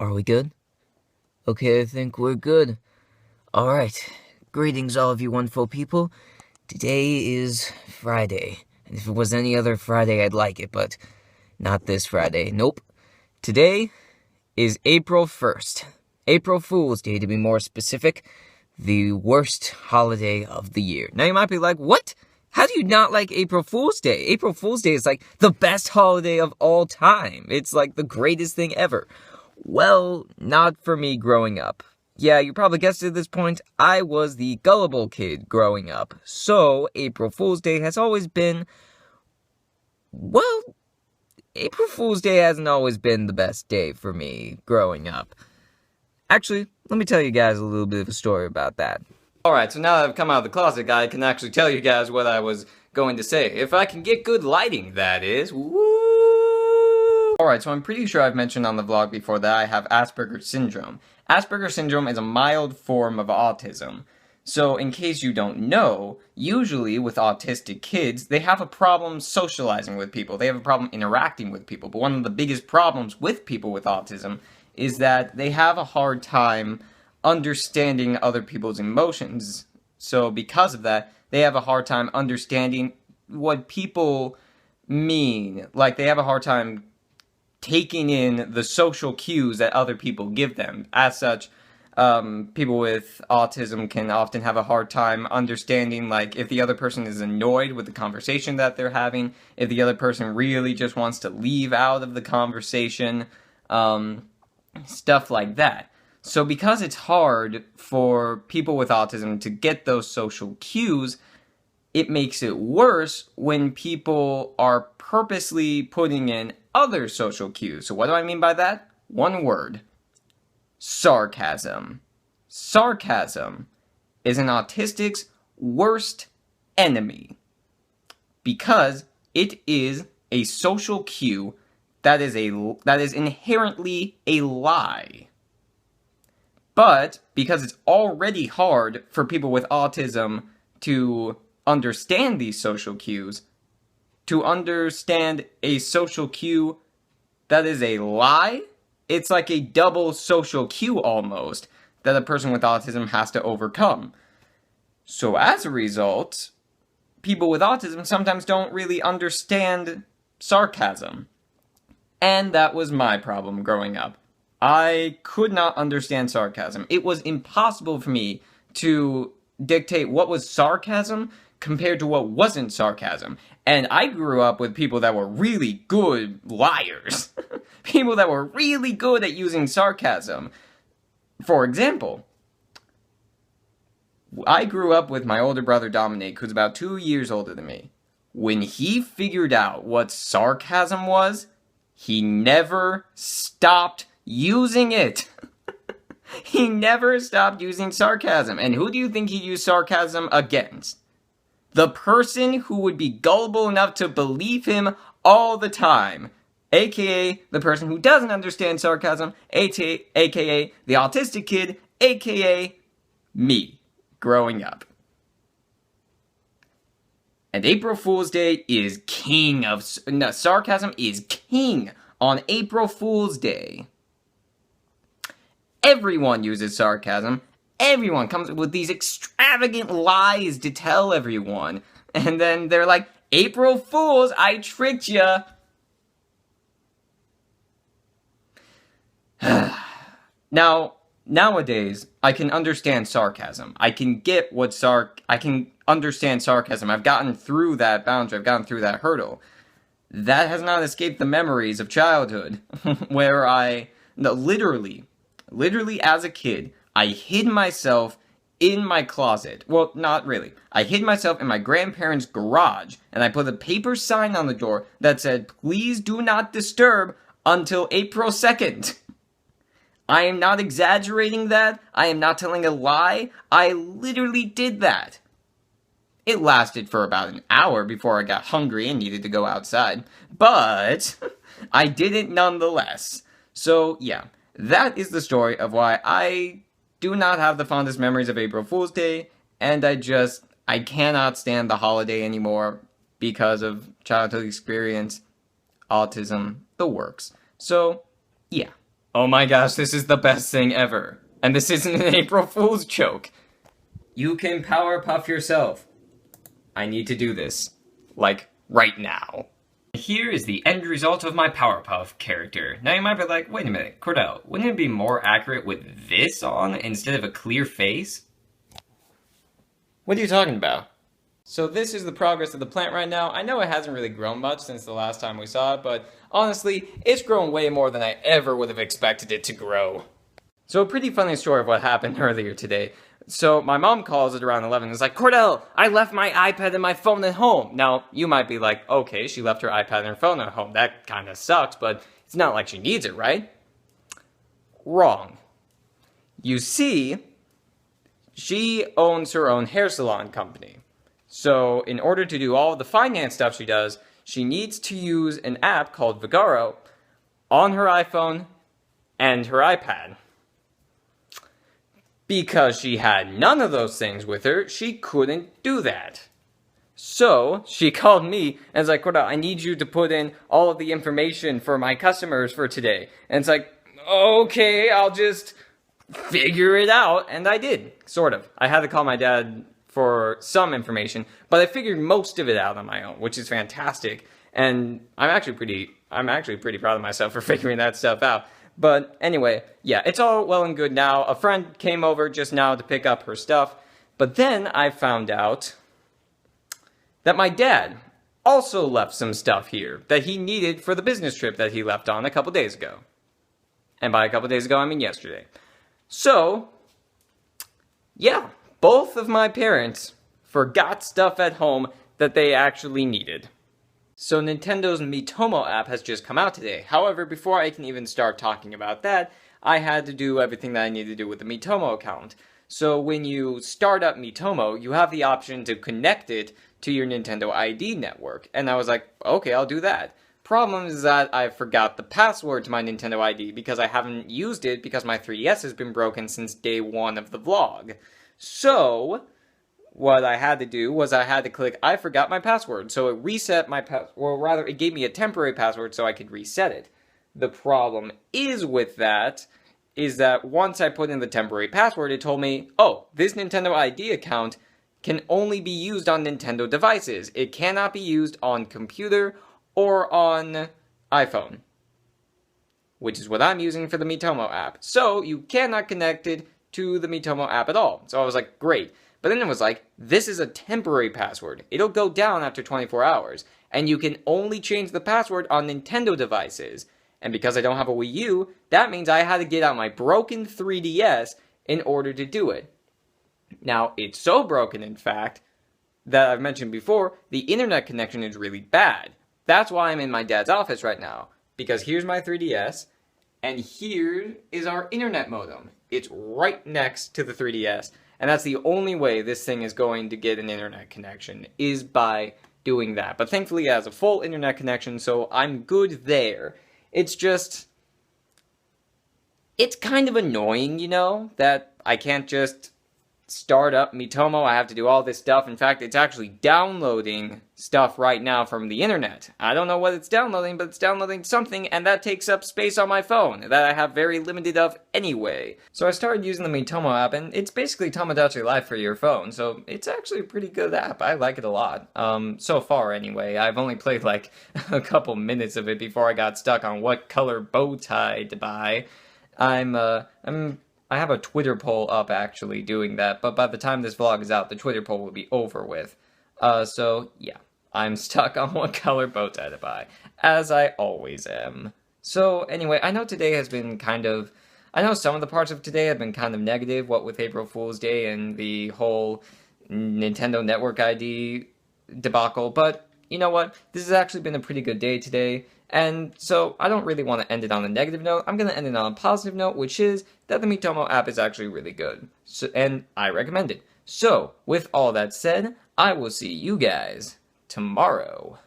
Are we good? Okay, I think we're good. Alright, greetings all of you wonderful people. Today is Friday, and if it was any other Friday I'd like it, but not this Friday. Nope. Today is April 1st. April Fool's Day, to be more specific. The worst holiday of the year. Now you might be like, what? How do you not like April Fool's Day? April Fool's Day is like the best holiday of all time. It's like the greatest thing ever. Well, not for me growing up. Yeah, you probably guessed it at this point, I was the gullible kid growing up. So, April Fool's Day has always been... Well, April Fool's Day hasn't always been the best day for me growing up. Actually, let me tell you guys a little bit of a story about that. Alright, so now that I've come out of the closet, I can actually tell you guys what I was going to say. If I can get good lighting, that is. Woo! Alright, so I'm pretty sure I've mentioned on the vlog before that I have Asperger's syndrome. Asperger's syndrome is a mild form of autism. So, in case you don't know, usually with autistic kids, they have a problem socializing with people. They have a problem interacting with people. But one of the biggest problems with people with autism is that they have a hard time understanding other people's emotions. So, because of that, they have a hard time understanding what people mean. Like, they have a hard time taking in the social cues that other people give them. As such, people with autism can often have a hard time understanding, like, if the other person is annoyed with the conversation that they're having, if the other person really just wants to leave out of the conversation, stuff like that. So because it's hard for people with autism to get those social cues, it makes it worse when people are purposely putting in other social cues. So what do I mean by that? One word. Sarcasm. Sarcasm is an autistic's worst enemy because it is a social cue that is inherently a lie. But because it's already hard for people with autism to understand these social cues, to understand a social cue that is a lie, it's like a double social cue almost that a person with autism has to overcome. So as a result, people with autism sometimes don't really understand sarcasm. And that was my problem growing up. I could not understand sarcasm. It was impossible for me to dictate what was sarcasm compared to what wasn't sarcasm. And I grew up with people that were really good liars. People that were really good at using sarcasm. For example, I grew up with my older brother Dominic, who's about 2 years older than me. When he figured out what sarcasm was, he never stopped using it. He never stopped using sarcasm. And who do you think he used sarcasm against? The person who would be gullible enough to believe him all the time. AKA the person who doesn't understand sarcasm, AKA the autistic kid, AKA me, growing up. And April Fool's Day is king of... No, sarcasm is king on April Fool's Day. Everyone uses sarcasm. Everyone comes up with these extravagant lies to tell everyone. And then they're like, April Fools, I tricked ya. Now, nowadays, I can understand sarcasm. I can understand sarcasm. I've gotten through that boundary. I've gotten through that hurdle. That has not escaped the memories of childhood, where literally as a kid, I hid myself in my closet. Well, not really. I hid myself in my grandparents' garage, and I put a paper sign on the door that said, "Please do not disturb until April 2nd. I am not exaggerating that. I am not telling a lie. I literally did that. It lasted for about an hour before I got hungry and needed to go outside. But I did it nonetheless. So, yeah. That is the story of why I do not have the fondest memories of April Fool's Day, and I cannot stand the holiday anymore because of childhood experience, autism, the works. So, yeah. Oh my gosh, this is the best thing ever. And this isn't an April Fool's joke. You can Powerpuff yourself. I need to do this. Like, right now. Here is the end result of my Powerpuff character. Now you might be like, wait a minute, Cordell, wouldn't it be more accurate with this on instead of a clear face? What are you talking about? So this is the progress of the plant right now. I know it hasn't really grown much since the last time we saw it, but honestly, it's grown way more than I ever would have expected it to grow. So a pretty funny story of what happened earlier today. So my mom calls at around 11 and is like, Cordell, I left my iPad and my phone at home. Now, you might be like, okay, she left her iPad and her phone at home. That kind of sucks, but it's not like she needs it, right? Wrong. You see, she owns her own hair salon company. So in order to do all of the finance stuff she does, she needs to use an app called Vigaro on her iPhone and her iPad. Because she had none of those things with her, she couldn't do that. So she called me and was like, Cordell, I need you to put in all of the information for my customers for today. And it's like, okay, I'll just figure it out. And I did, sort of. I had to call my dad for some information, but I figured most of it out on my own, which is fantastic. And I'm actually pretty proud of myself for figuring that stuff out. But anyway, yeah, it's all well and good now. A friend came over just now to pick up her stuff. But then I found out that my dad also left some stuff here that he needed for the business trip that he left on a couple days ago. And by a couple days ago, I mean yesterday. So, yeah, both of my parents forgot stuff at home that they actually needed. So Nintendo's Miitomo app has just come out today. However, before I can even start talking about that, I had to do everything that I needed to do with the Miitomo account. So when you start up Miitomo, you have the option to connect it to your Nintendo ID network. And I was like, okay, I'll do that. Problem is that I forgot the password to my Nintendo ID because I haven't used it because my 3DS has been broken since day one of the vlog. So what I had to do was I had to click, I forgot my password. So it reset my or rather, it gave me a temporary password so I could reset it. The problem is with that, is that once I put in the temporary password, it told me, oh, this Nintendo ID account can only be used on Nintendo devices. It cannot be used on computer or on iPhone, which is what I'm using for the Miitomo app. So you cannot connect it to the Miitomo app at all. So I was like, great. But then it was like, this is a temporary password. It'll go down after 24 hours. And you can only change the password on Nintendo devices. And because I don't have a Wii U, that means I had to get out my broken 3DS in order to do it. Now, it's so broken, in fact, that I've mentioned before, the internet connection is really bad. That's why I'm in my dad's office right now. Because here's my 3DS, and here is our internet modem. It's right next to the 3DS. And that's the only way this thing is going to get an internet connection, is by doing that. But thankfully it has a full internet connection, so I'm good there. It's just, it's kind of annoying, you know, that I can't just start up Miitomo. I have to do all this stuff. In fact, it's actually downloading stuff right now from the internet. I don't know what it's downloading, but it's downloading something, and that takes up space on my phone that I have very limited of anyway. So I started using the Miitomo app, and it's basically Tomodachi Life for your phone, so it's actually a pretty good app. I like it a lot. So far anyway. I've only played like a couple minutes of it before I got stuck on what color bow tie to buy. I have a Twitter poll up actually doing that, but by the time this vlog is out, the Twitter poll will be over with. So yeah, I'm stuck on what color bow tie to buy, as I always am. So anyway, I know today has been I know some of the parts of today have been kind of negative, what with April Fool's Day and the whole Nintendo Network ID debacle, but you know what? This has actually been a pretty good day today, and so I don't really want to end it on a negative note. I'm going to end it on a positive note, which is that the Miitomo app is actually really good, and I recommend it. So, with all that said, I will see you guys tomorrow.